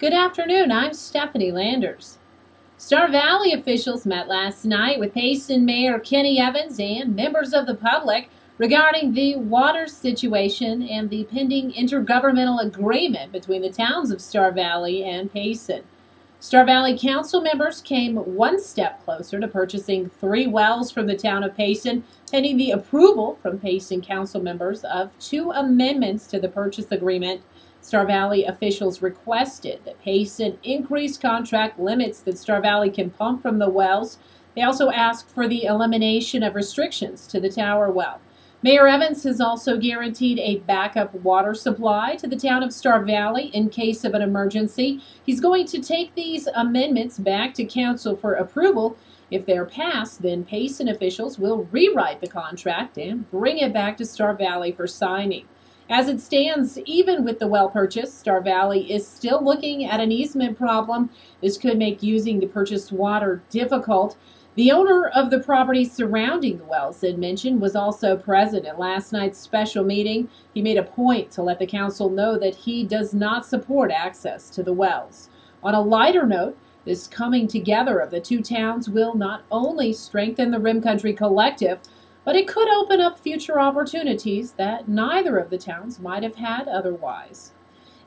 Good afternoon, I'm Stephanie Landers. Star Valley officials met last night with PAYSON Mayor Kenny Evans and members of the public regarding the water situation and the pending intergovernmental agreement between the towns of Star Valley and PAYSON. Star Valley council members came one step closer to purchasing 3 wells from the town of PAYSON, pending the approval from PAYSON council members of 2 amendments to the purchase agreement. Star Valley officials requested that PAYSON increase contract limits that Star Valley can pump from the wells. They also asked for the elimination of restrictions to the tower well. Mayor Evans has also guaranteed a backup water supply to the town of Star Valley in case of an emergency. He's going to take these amendments back to council for approval. If they're passed, then PAYSON officials will rewrite the contract and bring it back to Star Valley for signing. As it stands, even with the well purchase, Star Valley is still looking at an easement problem. This could make using the purchased water difficult. The owner of the property surrounding the wells, Ed mentioned, was also present at last night's special meeting. He made a point to let the council know that he does not support access to the wells. On a lighter note, this coming together of the 2 towns will not only strengthen the Rim Country Collective, but it could open up future opportunities that neither of the towns might have had otherwise.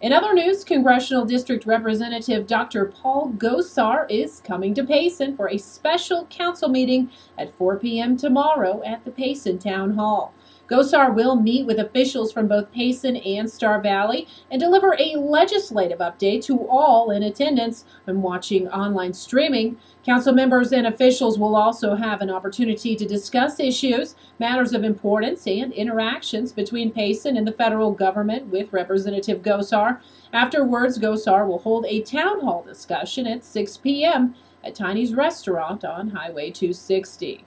In other news, Congressional District Representative Dr. Paul GOSAR is coming to PAYSON for a special council meeting at 4 p.m. tomorrow at the PAYSON Town Hall. GOSAR will meet with officials from both PAYSON and Star Valley and deliver a legislative update to all in attendance when watching online streaming. Council members and officials will also have an opportunity to discuss issues, matters of importance, and interactions between PAYSON and the federal government with Representative GOSAR. Afterwards, GOSAR will hold a town hall discussion at 6 p.m. at Tiny's Restaurant on Highway 260.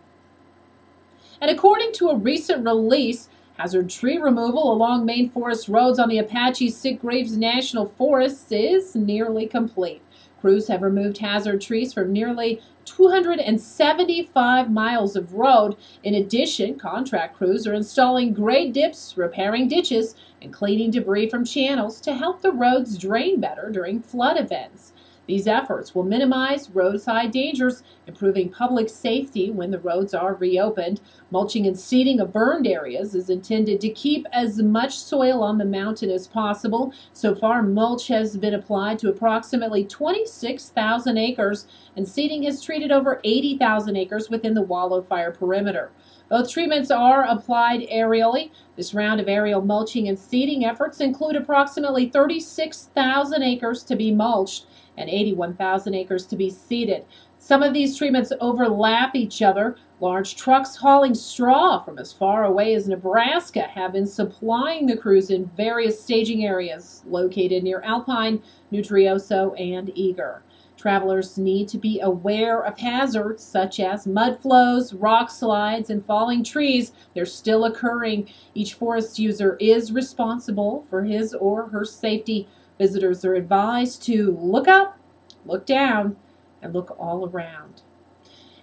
And according to a recent release, hazard tree removal along main forest roads on the Apache-Sitgreaves National Forests is nearly complete. Crews have removed hazard trees from nearly 275 miles of road. In addition, contract crews are installing grade dips, repairing ditches, and cleaning debris from channels to help the roads drain better during flood events. These efforts will minimize roadside dangers, improving public safety when the roads are reopened. Mulching and seeding of burned areas is intended to keep as much soil on the mountain as possible. So far, mulch has been applied to approximately 26,000 acres, and seeding has treated over 80,000 acres within the WALLOW fire perimeter. Both treatments are applied aerially. This round of aerial mulching and seeding efforts include approximately 36,000 acres to be mulched and 81,000 acres to be seeded. Some of these treatments overlap each other. Large trucks hauling straw from as far away as Nebraska have been supplying the crews in various staging areas located near Alpine, Nutrioso, and Eager. Travelers need to be aware of hazards such as mud flows, rock slides, and falling trees. They're still occurring. Each forest user is responsible for his or her safety. Visitors are advised to look up, look down, and look all around.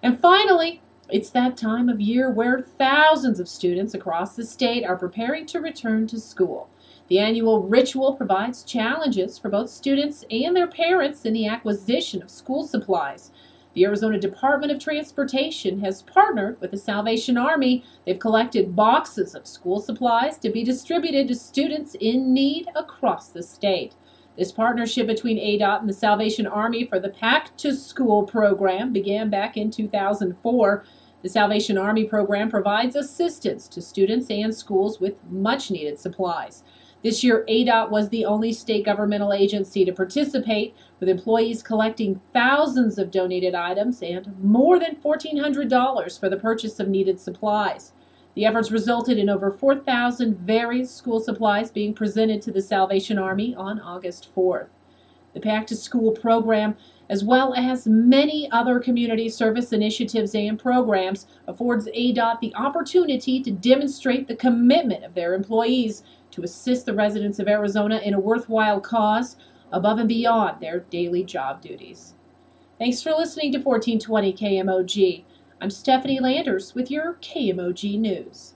And finally, it's that time of year where thousands of students across the state are preparing to return to school. The annual ritual provides challenges for both students and their parents in the acquisition of school supplies. The Arizona Department of Transportation has partnered with the Salvation Army. They've collected boxes of school supplies to be distributed to students in need across the state. This partnership between ADOT and the Salvation Army for the Pack to School program began back in 2004. The Salvation Army program provides assistance to students and schools with much-needed supplies. This year, ADOT was the only state governmental agency to participate, with employees collecting thousands of donated items and more than $1,400 for the purchase of needed supplies. The efforts resulted in over 4,000 various school supplies being presented to the Salvation Army on August 4th. The Pack to School program, as well as many other community service initiatives and programs, affords ADOT the opportunity to demonstrate the commitment of their employees to assist the residents of Arizona in a worthwhile cause above and beyond their daily job duties. Thanks for listening to 1420 KMOG. I'm Stephanie Landers with your KMOG News.